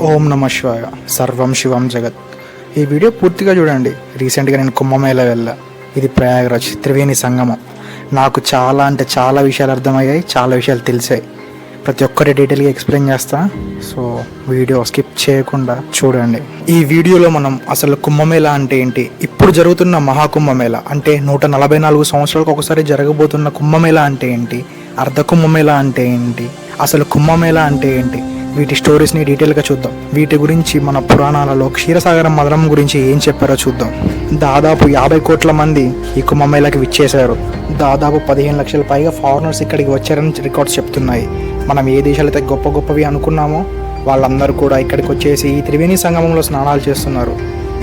ఓం నమ శివాయ. సర్వం శివం జగత్. ఈ వీడియో పూర్తిగా చూడండి. రీసెంట్గా నేను కుంభమేళ వెళ్ళా. ఇది ప్రయాగరాజ్ త్రివేణి సంగమం. నాకు చాలా అంటే చాలా విషయాలు అర్థమయ్యాయి, చాలా విషయాలు తెలిసాయి. ప్రతి ఒక్కటి డీటెయిల్గా ఎక్స్ప్లెయిన్ చేస్తా. సో వీడియో స్కిప్ చేయకుండా చూడండి. ఈ వీడియోలో మనం అసలు కుంభమేళ అంటే ఏంటి, ఇప్పుడు జరుగుతున్న మహాకుంభమేళ అంటే 144 సంవత్సరాలకు ఒకసారి జరగబోతున్న కుంభమేళ అంటే ఏంటి, అర్ధ కుంభమేళ అంటే ఏంటి, అసలు కుంభమేళ అంటే ఏంటి, వీటి స్టోరీస్ని డీటెయిల్గా చూద్దాం. వీటి గురించి మన పురాణాలలో క్షీరసాగరం మదనం గురించి ఏం చెప్పారో చూద్దాం. దాదాపు 50 కోట్ల మంది ఈ కుంభమేళకి విచ్చేశారు. దాదాపు 15 లక్షల పైగా ఫారినర్స్ ఇక్కడికి వచ్చారని రికార్డ్స్ చెప్తున్నాయి. మనం ఏ దేశాలైతే గొప్ప గొప్పవి అనుకున్నామో వాళ్ళందరూ కూడా ఇక్కడికి వచ్చేసి ఈ త్రివేణి సంగమంలో స్నానాలు చేస్తున్నారు.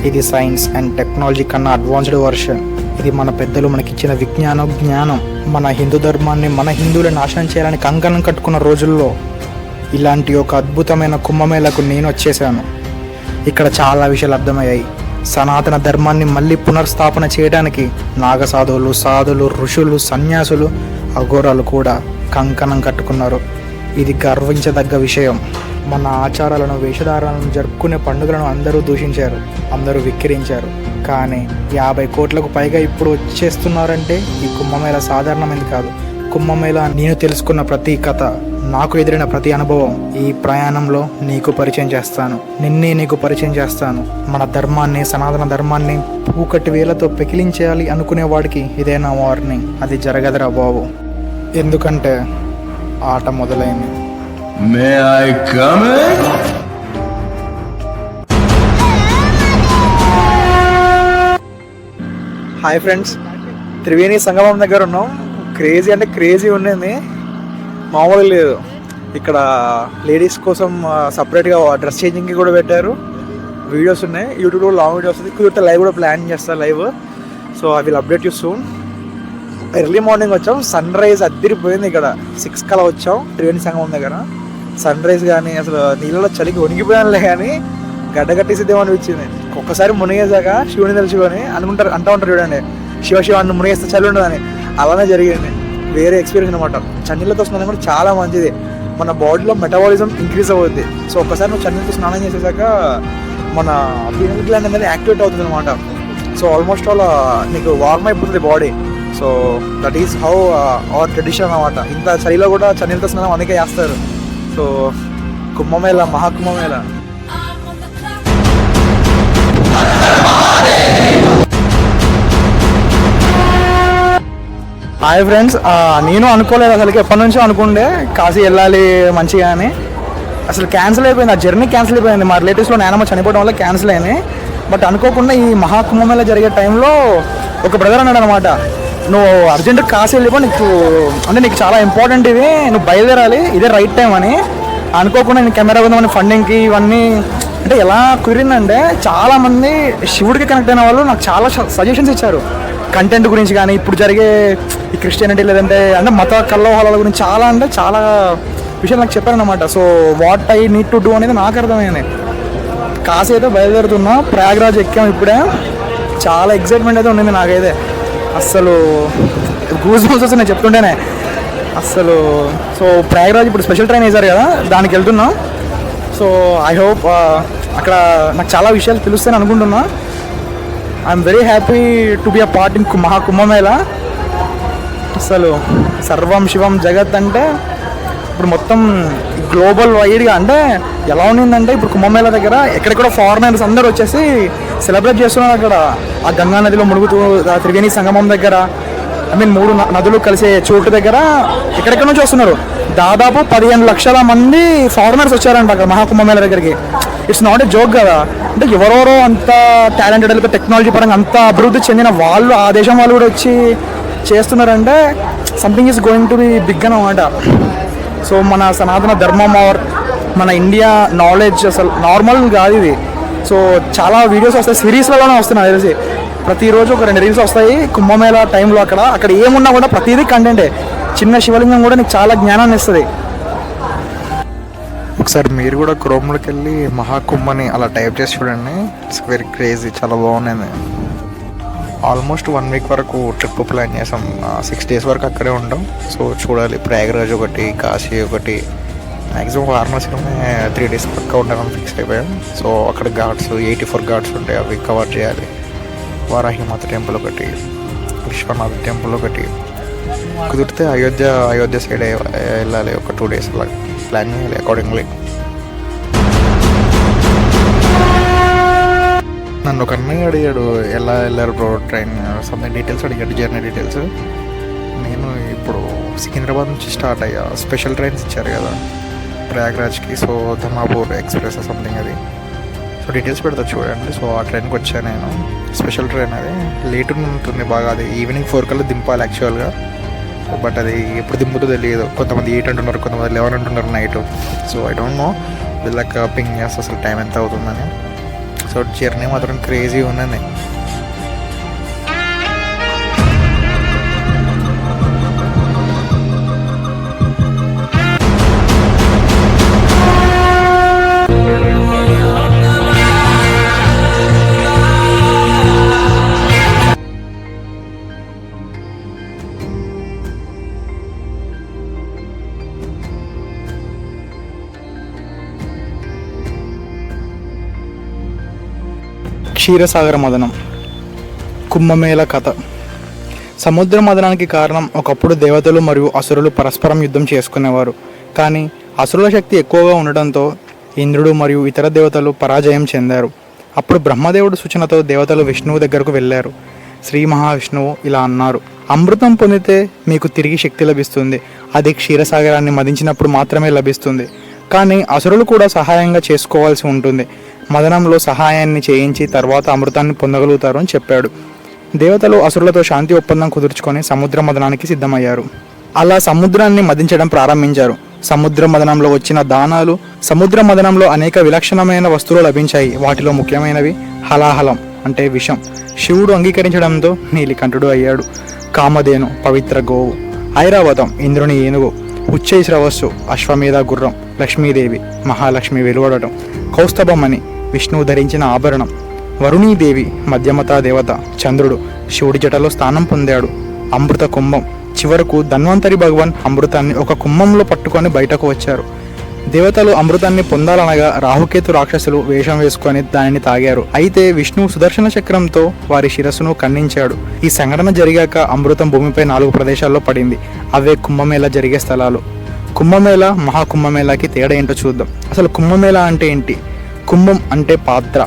ఇది సైన్స్ అండ్ టెక్నాలజీ కన్నా అడ్వాన్స్డ్ వర్షన్. ఇది మన పెద్దలు మనకిచ్చిన జ్ఞానం. మన హిందూ ధర్మాన్ని, మన హిందువుల నాశనం చేయాలని కంకణం కట్టుకున్న రోజుల్లో ఇలాంటి ఒక అద్భుతమైన కుంభమేళకు నేను వచ్చేసాను. ఇక్కడ చాలా విషయాలు అర్థమయ్యాయి. సనాతన ధర్మాన్ని మళ్ళీ పునర్స్థాపన చేయడానికి నాగసాధువులు, సాధులు, ఋషులు, సన్యాసులు, అఘోరాలు కూడా కంకణం కట్టుకున్నారు. ఇది గర్వించదగ్గ విషయం. మన ఆచారాలను, వేషధారాలను, జరుపుకునే పండుగలను అందరూ దూషించారు, అందరూ విక్కిరించారు. కానీ 50 కోట్లకు పైగా ఇప్పుడు వచ్చేస్తున్నారంటే ఈ కుంభమేళ సాధారణమైంది కాదు. కుంభమేళ నేను తెలుసుకున్న ప్రతి కథ, నాకు ఎదురైన ప్రతి అనుభవం ఈ ప్రయాణంలో నీకు పరిచయం చేస్తాను. నీకు పరిచయం చేస్తాను. మన ధర్మాన్ని, సనాతన ధర్మాన్ని పూకటి వేలతో పెకిలించేయాలి అనుకునే వాడికి ఇదేనా వార్నింగ్. అది జరగదురా బాబు. ఎందుకంటే ఆట మొదలైంది. May I come in? Hi friends, Triveni సంగమం దగ్గర ఉన్నాం. క్రేజీ అంటే క్రేజీ ఉండేది, మామూలుగా లేదు. ఇక్కడ లేడీస్ కోసం సపరేట్గా డ్రెస్ చేంజింగ్కి కూడా పెట్టారు. వీడియోస్ ఉన్నాయి యూట్యూబ్లో, లాంగ్ వీడియోస్ ఉంది. కుదిరితే లైవ్ కూడా ప్లాన్ చేస్తారు, live. So I will update you soon. Early morning వచ్చాం, సన్ రైజ్ అద్దరిపోయింది. ఇక్కడ 6 కలా వచ్చాం త్రివేణి సంగమం దగ్గర. సన్ రైజ్ కానీ అసలు నీళ్ళలో చలికి వణిగిపోయానులే, కానీ గడ్డ కట్టేసిద్దేమో అనిపించింది. ఒక్కసారి మునిగేసాక శివుని తెలుసుకొని అంటూ ఉంటారు చూడండి, శివ అన్ను మునిగేస్తే చలి ఉండదని. అలానే జరిగింది. వేరే ఎక్స్పీరియన్స్ అనమాట. చన్నీళ్ళతో స్నానం కూడా చాలా మంచిది. మన బాడీలో మెటబాలిజం ఇంక్రీజ్ అవుతుంది. సో ఒక్కసారి నువ్వు చన్నీళ్ళతో స్నానం చేసేసాక మన పీనల్ గ్లాండ్ అనేది యాక్టివేట్ అవుతుంది అనమాట. సో ఆల్మోస్ట్ ఆల్ నీకు వార్మ్ అయిపోతుంది body. So that is how our tradition అనమాట. ఇంత చలిలో కూడా చన్నీళ్ళతో స్నానం అందుకే చేస్తారు. So Kumbh Mela, Maha Kumbh Mela. Hi friends, నేను అనుకోలేదు అసలుకి. ఎప్పటి నుంచో అనుకుంటే కాశీ వెళ్ళాలి మంచిగా అని. అసలు క్యాన్సిల్ అయిపోయింది, ఆ జర్నీ క్యాన్సిల్ అయిపోయింది. మా రిలేటివ్స్లో నాయనమ్మ చనిపోవడం వల్ల క్యాన్సిల్ అయింది. బట్ అనుకోకుండా ఈ మహాకుంభమేళ జరిగే టైంలో ఒక బ్రదర్ అన్నాడు అనమాట, నువ్వు అర్జెంట్ కాశీ వెళ్ళిపో, నీకు చాలా ఇంపార్టెంట్ ఇది, నువ్వు బయలుదేరాలి, ఇదే రైట్ టైం అని. అనుకోకుండా నేను కెమెరా కొందామని ఫండింగ్కి ఇవన్నీ అంటే ఎలా కుదిరిందంటే, చాలామంది శివుడికి కనెక్ట్ అయిన వాళ్ళు నాకు చాలా సజెషన్స్ ఇచ్చారు. కంటెంట్ గురించి కానీ, ఇప్పుడు జరిగే ఈ క్రిస్టియానిటీ లేదంటే మత కల్లోహాల గురించి చాలా విషయాలు నాకు చెప్పారనమాట. So what I need to do అనేది నాకు అర్థమైంది. కాశీ అయితే బయలుదేరుతున్నా, ప్రయాగరాజ్ ఎక్కాం ఇప్పుడే. చాలా ఎక్సైట్మెంట్ అయితే ఉండింది నాకైతే. అస్సలు గూస్ బంప్స్ వస్తున్నాయి చెప్తుంటేనే అస్సలు. సో ప్రయాగరాజ్ ఇప్పుడు స్పెషల్ ట్రైన్ వేశారు కదా, దానికి వెళ్తున్నాం. సో ఐ హోప్ అక్కడ నాకు చాలా విషయాలు తెలుస్తాయని అనుకుంటున్నా. I'm very happy to be a part in Maha Kumbh Mela. అసలు సర్వం శివం జగత్ అంటే ఇప్పుడు మొత్తం గ్లోబల్ వైడ్గా అంటే ఎలా ఉండిందంటే, ఇప్పుడు కుంభమేళ దగ్గర ఎక్కడెక్కడ ఫారినర్స్ అందరూ వచ్చేసి సెలబ్రేట్ చేస్తున్నారు. అక్కడ ఆ గంగా నదిలో మునుగుతూ, త్రివేణి సంగమం దగ్గర, 3 నదులు కలిసే చోటు దగ్గర ఎక్కడెక్కడ నుంచి వస్తున్నారు. దాదాపు 15 లక్షల మంది ఫారినర్స్ వచ్చారంట అక్కడ మహాకుంభమేళ దగ్గరికి. ఇట్స్ నాట్ ఏ జోక్ కదా. అంటే ఎవరెవరో అంత టాలెంటెడ్, టెక్నాలజీ పరంగా అంత అభివృద్ధి చెందిన వాళ్ళు, ఆ దేశం వాళ్ళు కూడా వచ్చి చేస్తున్నారంటే something is going to be big అన్నమాట. సో మన సనాతన ధర్మం ఆర్ మన ఇండియా నాలెడ్జ్ అసలు నార్మల్ కాదు ఇది. సో చాలా వీడియోస్ వస్తాయి, సిరీస్లలోనే వస్తున్నాయి తెలిసి. ప్రతిరోజు ఒక 2 రీల్స్ వస్తాయి కుంభమేళ టైంలో. అక్కడ ఏమున్నా కూడా ప్రతిదీ కంటెంటే. చిన్న శివలింగం కూడా నీకు చాలా జ్ఞానాన్ని ఇస్తుంది. ఒకసారి మీరు కూడా క్రోమ్లోకి వెళ్ళి మహాకుంభని అలా టైప్ చేసి చూడండి. ఇట్స్ వెరీ క్రేజీ, చాలా బాగున్నాయి. ఆల్మోస్ట్ 1 వీక్ వరకు ట్రిప్ ప్లాన్ చేసాం. 6 డేస్ వరకు అక్కడే ఉంటాం. సో చూడాలి, ప్రయాగరాజ్ ఒకటి, కాశీ ఒకటి, మ్యాక్సిమం వారణాసిలోనే 3 days పక్కా ఉండాలని ఫిక్స్ అయిపోయాం. సో అక్కడ ఘాట్స్ 84 ఘాట్స్ ఉంటాయి, అవి కవర్ చేయాలి. వారాహిమాత టెంపుల్ ఒకటి, విశ్వనాథ టెంపుల్ ఒకటి, కుదిరితే అయోధ్య సైడ్ వెళ్ళాలి. ఒక 2 days అలా ప్లాన్ చేయాలి అకార్డింగ్లీ. నన్ను ఒక అన్నయ్య అడిగాడు ఎలా వెళ్ళారు బ్రో ట్రైన్ సంథింగ్ డీటెయిల్స్ అడిగాడు, జర్నీ డీటెయిల్స్. నేను ఇప్పుడు సికింద్రాబాద్ నుంచి స్టార్ట్ అయ్యా, స్పెషల్ ట్రైన్స్ ఇచ్చారు కదా ప్రయాగ్రాజ్కి. సో ధర్మాపూర్ ఎక్స్ప్రెస్ సంథింగ్ అది. సో డీటెయిల్స్ పెడతా చూడండి. సో ఆ ట్రైన్కి వచ్చాను నేను. స్పెషల్ ట్రైన్ అది, లేట్ ఉంటుంది బాగా. అది ఈవినింగ్ 4 కల్లా దింపాలి యాక్చువల్గా, బట్ అది ఎప్పుడు దింపుతో తెలియదు. కొంతమంది 8 అంటున్నారు, కొంతమంది 11 అంటున్నారు night. So I don't know, వీళ్ళకి పింగ్ చేస్తే అసలు టైం ఎంత అవుతుందని. సో జర్నీ మాత్రం క్రేజీ ఉన్నది. క్షీరసాగర మదనం, కుంభమేళ కథ. సముద్ర మదనానికి కారణం ఒకప్పుడు దేవతలు మరియు అసురులు పరస్పరం యుద్ధం చేసుకునేవారు. కానీ అసురుల శక్తి ఎక్కువగా ఉండడంతో ఇంద్రుడు మరియు ఇతర దేవతలు పరాజయం చెందారు. అప్పుడు బ్రహ్మదేవుడు సూచనతో దేవతలు విష్ణువు దగ్గరకు వెళ్ళారు. శ్రీ మహావిష్ణువు ఇలా అన్నారు: అమృతం పొందితే మీకు తిరిగి శక్తి లభిస్తుంది. అది క్షీరసాగరాన్ని మదించినప్పుడు మాత్రమే లభిస్తుంది. కానీ అసురులు కూడా సహాయంగా చేసుకోవాల్సి ఉంటుంది. మదనంలో సహాయాన్ని చేయించి తర్వాత అమృతాన్ని పొందగలుగుతారు అని చెప్పాడు. దేవతలు అసురులతో శాంతి ఒప్పందం కుదుర్చుకొని సముద్ర మదనానికి సిద్ధమయ్యారు. అలా సముద్రాన్ని మదించడం ప్రారంభించారు. సముద్ర మదనంలో వచ్చిన దానాలు, సముద్ర మదనంలో అనేక విలక్షణమైన వస్తువులు లభించాయి. వాటిలో ముఖ్యమైనవి హలాహలం అంటే విషం, శివుడు అంగీకరించడంతో నీలికంఠుడు అయ్యాడు. కామధేను పవిత్ర గోవు, ఐరావతం ఇంద్రుని ఏనుగు, ఉచ్చైశ్రవస్సు అశ్వమేధ గుర్రం, లక్ష్మీదేవి మహాలక్ష్మి వెలువడటం, కౌస్తభమణి విష్ణువు ధరించిన ఆభరణం, వరుణీదేవి మధ్యమతా దేవత, చంద్రుడు శివుడి జటలో స్థానం పొందాడు, అమృత కుంభం. చివరకు ధన్వంతరి భగవాన్ అమృతాన్ని ఒక కుంభంలో పట్టుకొని బయటకు వచ్చారు. దేవతలు అమృతాన్ని పొందాలనగా రాహుకేతు రాక్షసులు వేషం వేసుకొని దానిని తాగారు. అయితే విష్ణువు సుదర్శన చక్రంతో వారి శిరస్సును ఖండించాడు. ఈ సంఘటన జరిగాక అమృతం భూమిపై 4 ప్రదేశాల్లో పడింది. అవే కుంభమేళ జరిగే స్థలాలు. కుంభమేళ మహాకుంభమేళకి తేడా ఏంటో చూద్దాం. అసలు కుంభమేళ అంటే ఏంటి? కుంభం అంటే పాత్ర,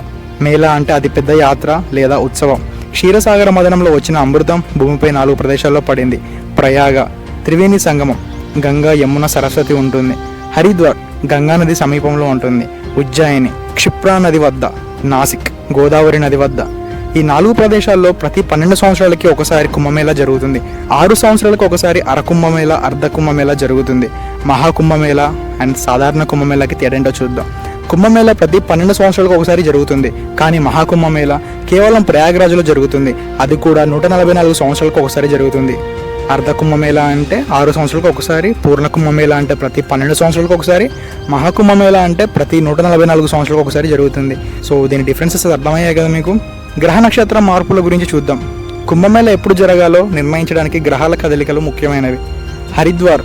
మేళ అంటే అతిపెద్ద యాత్ర లేదా ఉత్సవం. క్షీరసాగర మదనంలో వచ్చిన అమృతం భూమిపై 4 ప్రదేశాల్లో పడింది. ప్రయాగ, త్రివేణి సంగమం, గంగా యమున సరస్వతి ఉంటుంది. హరిద్వార్ గంగా నది సమీపంలో ఉంటుంది. ఉజ్జయిని క్షిప్రా నది వద్ద, నాసిక్ గోదావరి నది వద్ద. ఈ 4 ప్రదేశాల్లో ప్రతి 12 సంవత్సరాలకి ఒకసారి కుంభమేళ జరుగుతుంది. 6 సంవత్సరాలకు ఒకసారి అరకుంభమేళ, అర్ధ కుంభమేళ జరుగుతుంది. మహాకుంభమేళ అండ్ సాధారణ కుంభమేళకి తేడేంటో చూద్దాం. కుంభమేళ ప్రతి 12 సంవత్సరాలకు ఒకసారి జరుగుతుంది. కానీ మహాకుంభమేళ కేవలం ప్రయాగరాజులో జరుగుతుంది. అది కూడా 144 సంవత్సరాలకు ఒకసారి జరుగుతుంది. అర్ధ కుంభమేళ అంటే 6 సంవత్సరాలకు ఒకసారి, పూర్ణ కుంభమేళ అంటే ప్రతి 12 సంవత్సరాలకు ఒకసారి, మహాకుంభమేళ అంటే ప్రతి 144 సంవత్సరాలకు ఒకసారి జరుగుతుంది. సో దీని డిఫరెన్సెస్ అర్థమయ్యాయి కదా మీకు. గ్రహ నక్షత్ర మార్పుల గురించి చూద్దాం. కుంభమేళ ఎప్పుడు జరగాలో నిర్ణయించడానికి గ్రహాల కదలికలు ముఖ్యమైనవి. హరిద్వార్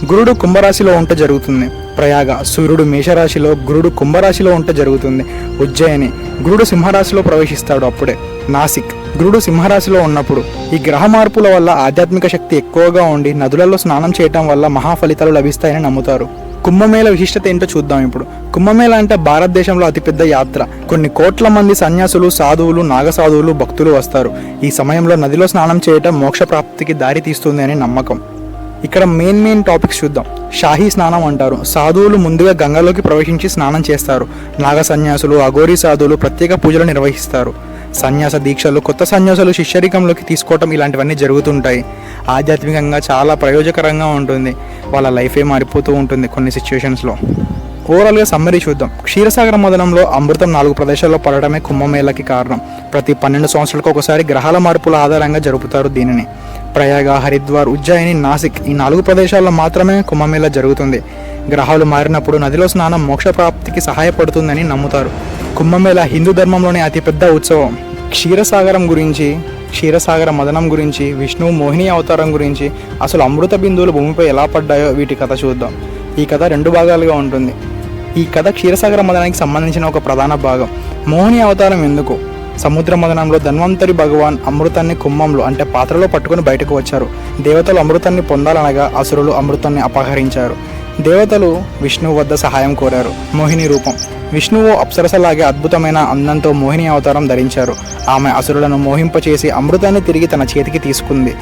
గురుడు కుంభరాశిలో ఉంటే జరుగుతుంది. ప్రయాగ సూర్యుడు మేషరాశిలో, గురుడు కుంభరాశిలో ఉంటే జరుగుతుంది. ఉజ్జయిని గురుడు సింహరాశిలో ప్రవేశిస్తాడు అప్పుడే. నాసిక్ గురుడు సింహరాశిలో ఉన్నప్పుడు. ఈ గ్రహ మార్పుల వల్ల ఆధ్యాత్మిక శక్తి ఎక్కువగా ఉండి నదులలో స్నానం చేయటం వల్ల మహాఫలితాలు లభిస్తాయని నమ్ముతారు. కుంభమేళ విశిష్టత ఏంటో చూద్దాం ఇప్పుడు. కుంభమేళ అంటే భారతదేశంలో అతిపెద్ద యాత్ర. కొన్ని కోట్ల మంది సన్యాసులు, సాధువులు, నాగసాధువులు, భక్తులు వస్తారు. ఈ సమయంలో నదిలో స్నానం చేయటం మోక్ష ప్రాప్తికి దారి తీస్తుంది అని నమ్మకం. ఇక్కడ మెయిన్ టాపిక్స్ చూద్దాం. షాహీ స్నానం అంటారు. సాధువులు ముందుగా గంగలోకి ప్రవేశించి స్నానం చేస్తారు. నాగ సన్యాసులు, అఘోరీ సాధువులు ప్రత్యేక పూజలు నిర్వహిస్తారు. సన్యాస దీక్షలు, కొత్త సన్యాసులు శిష్యరికంలోకి తీసుకోవటం ఇలాంటివన్నీ జరుగుతుంటాయి. ఆధ్యాత్మికంగా చాలా ప్రయోజకరంగా ఉంటుంది. వాళ్ళ లైఫే మారిపోతూ ఉంటుంది కొన్ని సిచ్యువేషన్స్లో. ఓవరాల్గా సమ్మరీ చూద్దాం. క్షీరసాగర మదనంలో అమృతం 4 ప్రదేశాల్లో పడటమే కుంభమేళకి కారణం. ప్రతి 12 సంవత్సరాలకు ఒకసారి గ్రహాల మార్పుల ఆధారంగా జరుపుతారు దీనిని. ప్రయాగ, హరిద్వార్, ఉజ్జయిని, నాసిక్ ఈ 4 ప్రదేశాల్లో మాత్రమే కుంభమేళ జరుగుతుంది. గ్రహాలు మారినప్పుడు నదిలో స్నానం మోక్ష ప్రాప్తికి సహాయపడుతుందని నమ్ముతారు. కుంభమేళ హిందూ ధర్మంలోని అతిపెద్ద ఉత్సవం. క్షీరసాగరం గురించి, క్షీరసాగర మదనం గురించి, విష్ణువు మోహిని అవతారం గురించి, అసలు అమృత బిందువులు భూమిపై ఎలా పడ్డాయో వీటి కథ చూద్దాం. ఈ కథ 2 భాగాలుగా ఉంటుంది. ఈ కథ క్షీరసాగర మదనానికి సంబంధించిన ఒక ప్రధాన భాగం. మోహిని అవతారం ఎందుకు? సముద్ర మదనంలో ధన్వంతరి భగవాన్ అమృతాన్ని కుంభంలో అంటే పాత్రలో పట్టుకుని బయటకు వచ్చారు. దేవతలు అమృతాన్ని పొందాలనగా అసురులు అమృతాన్ని అపహరించారు. దేవతలు విష్ణువు వద్ద సహాయం కోరారు. మోహిని రూపం. విష్ణువు అప్సరసలాగే అద్భుతమైన అందంతో మోహిని అవతారం ధరించారు. ఆమె అసురులను మోహింపచేసి అమృతాన్ని తిరిగి తన చేతికి తీసుకుంది.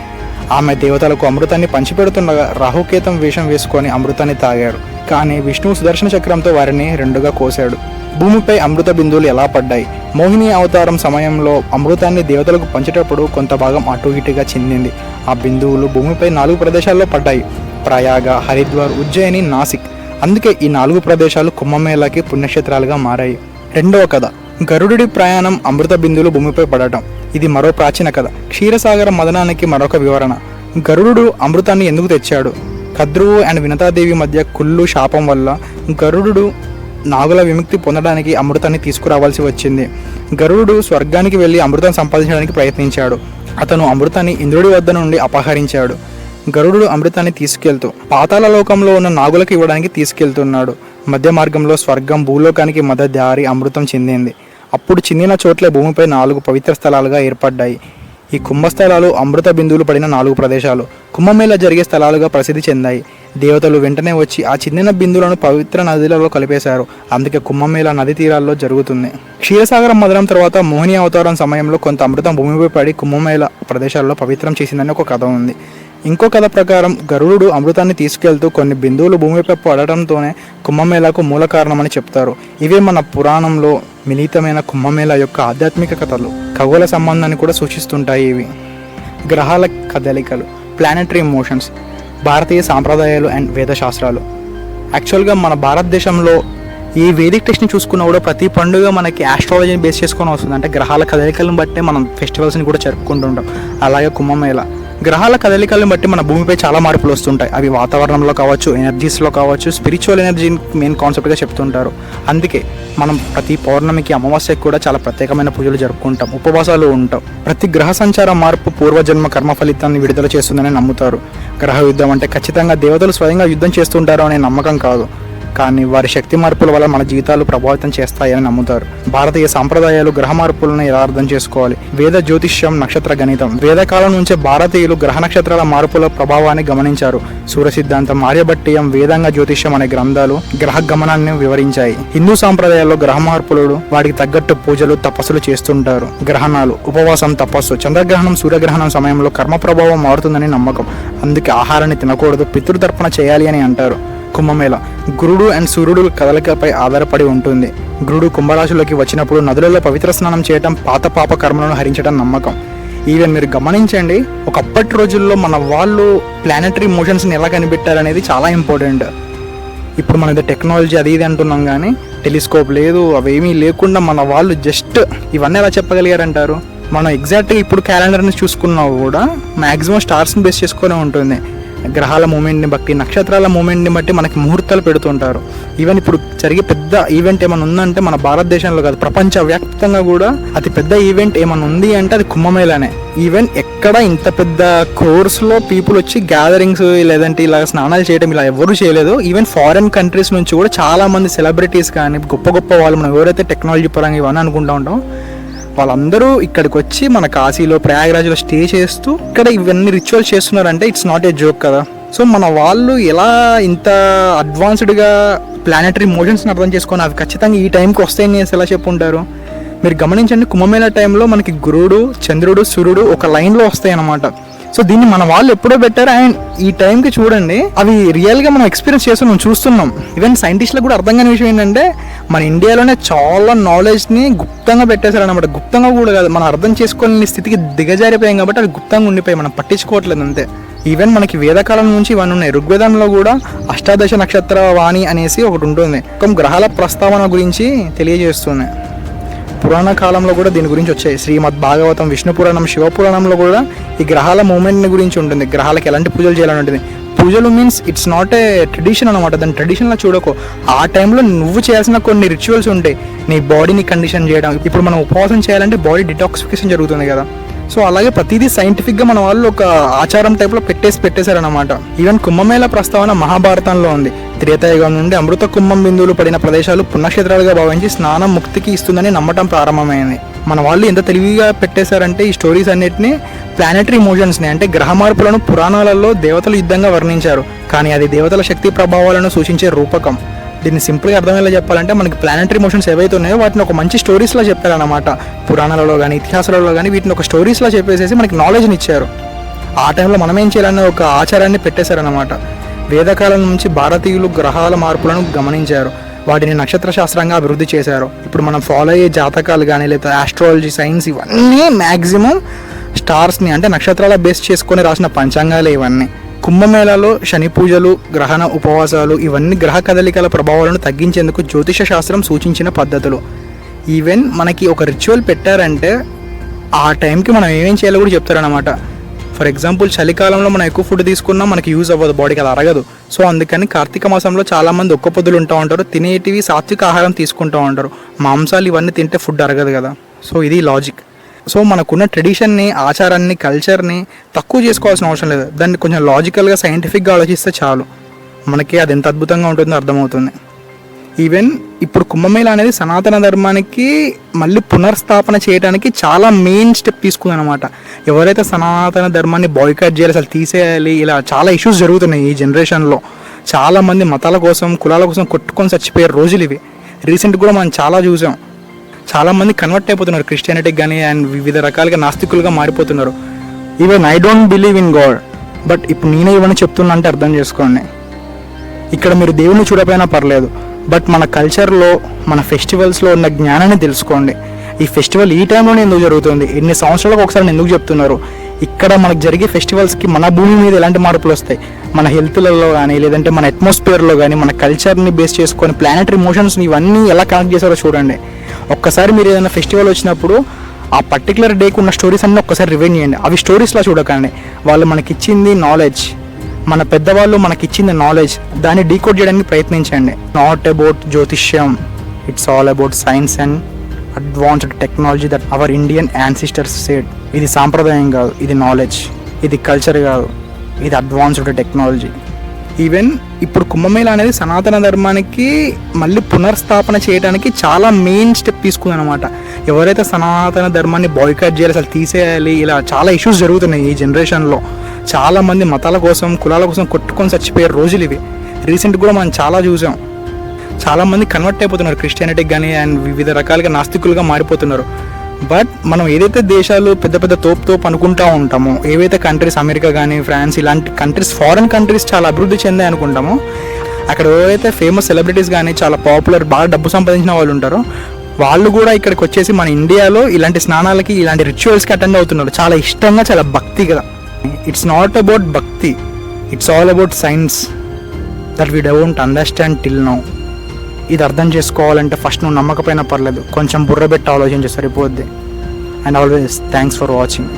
ఆమె దేవతలకు అమృతాన్ని పంచిపెడుతుండగా రాహుకేతం వేషం వేసుకొని అమృతాన్ని తాగారు. కానీ విష్ణువు సుదర్శన చక్రంతో వారిని 2గా కోశాడు. భూమిపై అమృత బిందువులు ఎలా పడ్డాయి? మోహిని అవతారం సమయంలో అమృతాన్ని దేవతలకు పంచేటప్పుడు కొంత భాగం అటు ఇటుగా చెందింది. ఆ బిందువులు భూమిపై 4 ప్రదేశాల్లో పడ్డాయి: ప్రయాగ, హరిద్వార్, ఉజ్జయిని, నాసిక్. అందుకే ఈ 4 ప్రదేశాలు కుంభమేళాకి పుణ్యక్షేత్రాలుగా మారాయి. 2వ కథ, గరుడి ప్రయాణం, అమృత బిందువులు భూమిపై పడటం. ఇది మరో ప్రాచీన కథ. క్షీరసాగర మదనానికి మరొక వివరణ. గరుడు అమృతాన్ని ఎందుకు తెచ్చాడు? కద్రువు అండ్ వినతాదేవి మధ్య కుళ్ళు శాపం వల్ల గరుడు నాగుల విముక్తి పొందడానికి అమృతాన్ని తీసుకురావాల్సి వచ్చింది. గరుడు స్వర్గానికి వెళ్ళి అమృతం సంపాదించడానికి ప్రయత్నించాడు. అతను అమృతాన్ని ఇంద్రుడి వద్ద నుండి అపహరించాడు. గరుడు అమృతాన్ని తీసుకెళ్తూ పాతాళ లోకంలో ఉన్న నాగులకు ఇవ్వడానికి తీసుకెళ్తున్నాడు. మధ్య మార్గంలో స్వర్గం, భూలోకానికి మధ్య దారి అమృతం చెందింది. అప్పుడు చెందిన చోట్ల భూమిపై 4 పవిత్ర స్థలాలుగా ఏర్పడ్డాయి. ఈ కుంభస్థలాలు అమృత బిందువులు పడిన 4 ప్రదేశాలు కుంభమేళ జరిగే స్థలాలుగా ప్రసిద్ధి చెందాయి. దేవతలు వెంటనే వచ్చి ఆ చిన్న బిందువులను పవిత్ర నదులలో కలిపేశారు. అందుకే కుంభమేళ నది తీరాల్లో జరుగుతుంది. క్షీరసాగరం మదనం తర్వాత మోహిని అవతారం సమయంలో కొంత అమృతం భూమిపై పడి కుంభమేళ ప్రదేశాల్లో పవిత్రం చేసిందని ఒక కథ ఉంది. ఇంకో కథ ప్రకారం గరుడు అమృతాన్ని తీసుకెళ్తూ కొన్ని బిందువులు భూమిపై పడటంతోనే కుంభమేళకు మూల కారణమని చెప్తారు. ఇవే మన పురాణంలో మిళితమైన కుంభమేళ యొక్క ఆధ్యాత్మిక కథలు. ఖగోళ సంబంధాన్ని కూడా సూచిస్తుంటాయి. ఇవి గ్రహాల కదలికలు, ప్లానెటరీ మోషన్స్, భారతీయ సాంప్రదాయాలు అండ్ వేదశాస్త్రాలు. యాక్చువల్గా మన భారతదేశంలో ఈ వేదిక్ టెస్ట్ని చూసుకున్నా కూడా ప్రతి పండుగ మనకి ఆస్ట్రాలజీని బేస్ చేసుకొని వస్తుంది. అంటే గ్రహాల కదలికలను బట్టే మనం ఫెస్టివల్స్ని కూడా జరుపుకుంటుంటాం. అలాగే కుంభమేళ గ్రహాల కదలికలను బట్టి మన భూమిపై చాలా మార్పులు వస్తుంటాయి. అవి వాతావరణంలో కావచ్చు, ఎనర్జీస్లో కావచ్చు, స్పిరిచువల్ ఎనర్జీ మెయిన్ కాన్సెప్ట్గా చెప్తుంటారు. అందుకే మనం ప్రతి పౌర్ణమికి, అమావాస్యకి కూడా చాలా ప్రత్యేకమైన పూజలు జరుపుకుంటాం, ఉపవాసాలు ఉంటాం. ప్రతి గ్రహ సంచార మార్పు పూర్వజన్మ కర్మ ఫలితాన్ని విడుదల చేస్తుందని నమ్ముతారు. గ్రహ యుద్ధం అంటే ఖచ్చితంగా దేవతలు స్వయంగా యుద్ధం చేస్తుంటారు అనే నమ్మకం కాదు, కానీ వారి శక్తి మార్పుల వల్ల మన జీవితాలు ప్రభావితం చేస్తాయని నమ్ముతారు. భారతీయ సాంప్రదాయాలు గ్రహ మార్పులను ఎలా అర్థం చేసుకోవాలి? వేద జ్యోతిష్యం, నక్షత్ర గణితం. వేదకాలం నుంచే భారతీయులు గ్రహ నక్షత్రాల మార్పుల ప్రభావాన్ని గమనించారు. సూర్య సిద్ధాంతం, ఆర్యభట్టీయం, వేదాంగ జ్యోతిష్యం అనే గ్రంథాలు గ్రహ గమనాన్ని వివరించాయి. హిందూ సాంప్రదాయాల్లో గ్రహ మార్పులు వాటికి తగ్గట్టు పూజలు, తపస్సులు చేస్తుంటారు. గ్రహణాలు, ఉపవాసం, తపస్సు. చంద్రగ్రహణం, సూర్యగ్రహణం సమయంలో కర్మ ప్రభావం మారుతుందని నమ్మకం. అందుకే ఆహారాన్ని తినకూడదు, పితృతర్పణ చేయాలి అని అంటారు. కుంభమేళ గురుడు అండ్ సూర్యుడు కదలికపై ఆధారపడి ఉంటుంది. గురుడు కుంభరాశిలోకి వచ్చినప్పుడు నదులలో పవిత్ర స్నానం చేయటం పాత పాప కర్మలను హరించడం నమ్మకం. ఈవెన్ మీరు గమనించండి, ఒకప్పటి రోజుల్లో మన వాళ్ళు ప్లానెటరీ మోషన్స్ని ఎలా కనిపెట్టారనేది చాలా ఇంపార్టెంట్. ఇప్పుడు మన టెక్నాలజీ అది ఇది అంటున్నాం, కానీ టెలిస్కోప్ లేదు, అవేమీ లేకుండా మన వాళ్ళు జస్ట్ ఇవన్నీ ఎలా చెప్పగలిగారంటారు? మనం ఎగ్జాక్ట్గా ఇప్పుడు క్యాలెండర్ని చూసుకున్నా కూడా మ్యాక్సిమం స్టార్స్ని బేస్ చేసుకొని ఉంటుంది. గ్రహాల మూమెంట్ని బట్టి, నక్షత్రాల మూమెంట్ని బట్టి మనకి ముహూర్తాలు పెడుతుంటారు. ఈవెన్ ఇప్పుడు జరిగే పెద్ద ఈవెంట్ ఏమైనా ఉందంటే మన భారతదేశంలో కాదు, ప్రపంచవ్యాప్తంగా కూడా అతి పెద్ద ఈవెంట్ ఏమైనా ఉంది అంటే అది కుంభమేళానే. ఈవెన్ ఎక్కడ ఇంత పెద్ద కోర్స్లో పీపుల్ వచ్చి గ్యాదరింగ్స్ లేదంటే ఇలా స్నానాలు చేయడం ఇలా ఎవరు చేయలేదు. ఈవెన్ ఫారెన్ కంట్రీస్ నుంచి కూడా చాలా మంది సెలబ్రిటీస్ కానీ గొప్ప గొప్ప వాళ్ళు, మనం ఎవరైతే టెక్నాలజీ పరంగా ఇవన్నీ అనుకుంటూ ఉంటాం, వాళ్ళందరూ ఇక్కడికి వచ్చి మన కాశీలో, ప్రయాగరాజ్లో స్టే చేస్తూ ఇక్కడ ఇవన్నీ రిచువల్స్ చేస్తున్నారంటే ఇట్స్ నాట్ ఏ జోక్ కదా. సో మన వాళ్ళు ఎలా ఇంత అడ్వాన్స్డ్గా ప్లానెటరీ మోషన్స్ని అర్థం చేసుకొని అవి ఖచ్చితంగా ఈ టైంకి వస్తాయని ఎలా చెప్పుంటారు? మీరు గమనించండి, కుంభమేళ టైంలో మనకి గురుడు, చంద్రుడు, సూర్యుడు ఒక లైన్లో వస్తాయి అన్నమాట. సో దీన్ని మన వాళ్ళు ఎప్పుడో పెట్టారు. అండ్ ఈ టైంకి చూడండి, అవి రియల్గా మనం ఎక్స్పీరియన్స్ చేస్తున్నాం, చూస్తున్నాం. ఈవెన్ సైంటిస్టులకు కూడా అర్థం కాని విషయం ఏంటంటే మన ఇండియాలోనే చాలా నాలెడ్జ్ని గుప్తంగా పెట్టేశారనమాట. గుప్తంగా కూడా కాదు, మనం అర్థం చేసుకోలేని స్థితికి దిగజారిపోయాం కాబట్టి అవి గుప్తంగా ఉండిపోయి మనం పట్టించుకోవట్లేదు అంతే. ఈవెన్ మనకి వేదకాలం నుంచి ఇవన్నీ ఉన్నాయి. ఋగ్వేదంలో కూడా అష్టాదశ నక్షత్ర వాణి అనేసి ఒకటి ఉంటుంది, గ్రహాల ప్రస్తావన గురించి తెలియజేస్తుంది. పురాణ కాలంలో కూడా దీని గురించి వచ్చాయి. శ్రీమద్ భాగవతం, విష్ణు పురాణం, శివపురాణంలో కూడా ఈ గ్రహాల మూమెంట్ని గురించి ఉంటుంది. గ్రహాలకు ఎలాంటి పూజలు చేయాలని ఉంటుంది. పూజలు means it's not a tradition అనమాట. దాన్ని ట్రెడిషన్లా చూడకు. ఆ టైంలో నువ్వు చేయాల్సిన కొన్ని రిచువల్స్ ఉంటాయి, నీ బాడీని కండిషన్ చేయడం. ఇప్పుడు మనం ఉపవాసం చేయాలంటే బాడీ డిటాక్సిఫికేషన్ జరుగుతుంది కదా. సో అలాగే ప్రతిదీ సైంటిఫిక్గా మన వాళ్ళు ఒక ఆచారం టైప్లో పెట్టేశారనమాట. ఈవెన్ కుంభమేళ ప్రస్తావన మహాభారతంలో ఉంది. త్రేతాయుగం నుండి అమృత కుంభం బిందువులు పడిన ప్రదేశాలు పుణ్యక్షేత్రాలుగా భావించి స్నానం ముక్తికి ఇస్తుందని నమ్మటం ప్రారంభమైంది. మన వాళ్ళు ఎంత తెలివిగా పెట్టేశారంటే ఈ స్టోరీస్ అన్నిటిని ప్లానెటరీ మోషన్స్ని అంటే గ్రహ మార్పులను పురాణాలలో దేవతలు యుద్ధంగా వర్ణించారు. కానీ అది దేవతల శక్తి ప్రభావాలను సూచించే రూపకం. దీన్ని సింపుల్గా అర్థమయ్యేలా చెప్పాలంటే మనకి ప్లానెటరీ మోషన్స్ ఏవైతే ఉన్నాయో వాటిని ఒక మంచి స్టోరీస్లో చెప్పారనమాట. పురాణాలలో కానీ ఇతిహాసాలలో కానీ వీటిని ఒక స్టోరీస్లో చెప్పేసేసి మనకి నాలెడ్జ్ని ఇచ్చారు. ఆ టైంలో మనం ఏం చేయాలన్న ఒక ఆచారాన్ని పెట్టేశారనమాట. వేదకాలం నుంచి భారతీయులు గ్రహాల మార్పులను గమనించారు, వాటిని నక్షత్ర శాస్త్రంగా అభివృద్ధి చేశారు. ఇప్పుడు మనం ఫాలో అయ్యే జాతకాలు కానీ లేదా ఆస్ట్రాలజీ, సైన్స్ ఇవన్నీ మ్యాక్సిమం స్టార్స్ని అంటే నక్షత్రాల బేస్ చేసుకొని రాసిన పంచాంగాలే ఇవన్నీ. కుంభమేళాలో శని పూజలు, గ్రహణ ఉపవాసాలు ఇవన్నీ గ్రహ కదలికల ప్రభావాలను తగ్గించేందుకు జ్యోతిష శాస్త్రం సూచించిన పద్ధతులు. ఈవెన్ మనకి ఒక రిచువల్ పెట్టారంటే ఆ టైంకి మనం ఏమేం చేయాలో కూడా చెప్తారనమాట. ఫర్ ఎగ్జాంపుల్ చలికాలంలో మనం ఎక్కువ ఫుడ్ తీసుకున్నా మనకి యూజ్ అవ్వదు, బాడీకి అది అరగదు. సో అందుకని కార్తీక మాసంలో చాలామంది ఒక్క పొద్దులు ఉంటా ఉంటారు, తినేటివి సాత్విక ఆహారం తీసుకుంటూ ఉంటారు. మాంసాలు ఇవన్నీ తింటే ఫుడ్ అరగదు కదా. సో ఇది లాజిక్. సో మనకున్న ట్రెడిషన్ని, ఆచారాన్ని, కల్చర్ని తక్కువ చేసుకోవాల్సిన అవసరం లేదు. దాన్ని కొంచెం లాజికల్గా, సైంటిఫిక్గా ఆలోచిస్తే చాలు, మనకి అది ఎంత అద్భుతంగా ఉంటుందో అర్థమవుతుంది. ఈవెన్ ఇప్పుడు కుంభమేళ అనేది సనాతన ధర్మానికి మళ్ళీ పునర్స్థాపన చేయడానికి చాలా మెయిన్ స్టెప్ తీసుకుందనమాట. ఎవరైతే సనాతన ధర్మాన్ని బాయ్కాట్ చేయాలి, అసలు తీసేయాలి, ఇలా చాలా ఇష్యూస్ జరుగుతున్నాయి ఈ జనరేషన్లో. చాలామంది మతాల కోసం, కులాల కోసం కొట్టుకొని చచ్చిపోయే రోజులు ఇవి. రీసెంట్ కూడా మనం చాలా చూసాం. చాలామంది కన్వర్ట్ అయిపోతున్నారు క్రిస్టియానిటీకి కానీ, అండ్ వివిధ రకాలుగా నాస్తికులుగా మారిపోతున్నారు. Even I don't believe in God, but ఇప్పుడు నేనే ఇవన్నీ చెప్తున్నా అంటే అర్థం చేసుకోండి. ఇక్కడ మీరు దేవుని చూడకపోయినా పర్లేదు, బట్ మన కల్చర్లో, మన ఫెస్టివల్స్లో ఉన్న జ్ఞానాన్ని తెలుసుకోండి. ఈ ఫెస్టివల్ ఈ టైంలోనే ఎందుకు జరుగుతుంది, ఎన్ని సంవత్సరాలకు ఒకసారి ఎందుకు చెప్తున్నారు, ఇక్కడ మనకు జరిగే ఫెస్టివల్స్కి మన భూమి మీద ఎలాంటి మార్పులు వస్తాయి, మన హెల్త్లలో కానీ లేదంటే మన అట్మాస్ఫియర్లో కానీ మన కల్చర్ని బేస్ చేసుకొని ప్లానెటరీ మోషన్స్ని ఇవన్నీ ఎలా కనెక్ట్ చేశారో చూడండి. ఒక్కసారి మీరు ఏదైనా ఫెస్టివల్ వచ్చినప్పుడు ఆ పర్టికులర్ డేకి ఉన్న స్టోరీస్ అన్నీ ఒక్కసారి రివైండ్ చేయండి. అవి స్టోరీస్లా చూడకండి. వాళ్ళు మనకిచ్చింది నాలెడ్జ్, మన పెద్దవాళ్ళు మనకిచ్చింది నాలెడ్జ్, దాన్ని డీకోడ్ చేయడానికి ప్రయత్నించండి. నాట్ అబౌట్ జ్యోతిష్యం, it's all about science and advanced technology that our Indian ancestors said. ఇది సాంప్రదాయం కాదు, ఇది నాలెడ్జ్. ఇది కల్చర్ కాదు, ఇది అడ్వాన్స్డ్ టెక్నాలజీ. ఈవెన్ ఇప్పుడు కుంభమేళ అనేది సనాతన ధర్మానికి మళ్ళీ పునర్స్థాపన చేయడానికి చాలా మెయిన్ స్టెప్ తీసుకుందనమాట. ఎవరైతే సనాతన ధర్మాన్ని బాయ్కాట్ చేయాలి, అసలు తీసేయాలి, ఇలా చాలా ఇష్యూస్ జరుగుతున్నాయి ఈ జనరేషన్లో. చాలామంది మతాల కోసం, కులాల కోసం కొట్టుకొని చచ్చిపోయే రోజులు ఇవి. రీసెంట్ కూడా మనం చాలా చూసాం. చాలామంది కన్వర్ట్ అయిపోతున్నారు క్రిస్టియానిటీకి కానీ, అండ్ వివిధ రకాలుగా నాస్తికులుగా మారిపోతున్నారు. బట్ మనం ఏదైతే దేశాలు పెద్ద పెద్ద తోపు అనుకుంటూ ఉంటామో, ఏవైతే కంట్రీస్ అమెరికా కానీ, ఫ్రాన్స్ ఇలాంటి కంట్రీస్, ఫారిన్ కంట్రీస్ చాలా అభివృద్ధి చెందాయి అనుకుంటామో, అక్కడ ఎవరైతే ఫేమస్ సెలబ్రిటీస్ కానీ, చాలా పాపులర్, బాగా డబ్బు సంపాదించిన వాళ్ళు ఉంటారో, వాళ్ళు కూడా ఇక్కడికి వచ్చేసి మన ఇండియాలో ఇలాంటి స్నానాలకి, ఇలాంటి రిచువల్స్కి అటెండ్ అవుతున్నారు చాలా ఇష్టంగా, చాలా భక్తిగా. ఇట్స్ నాట్ అబౌట్ భక్తి, it's all about science that we don't understand till now. ఇది అర్థం చేసుకోవాలంటే ఫస్ట్ నువ్వు నమ్మకపోయినా పర్లేదు, కొంచెం బుర్ర పెట్టి ఆలోచించే సరిపోద్ది. And always thanks for watching.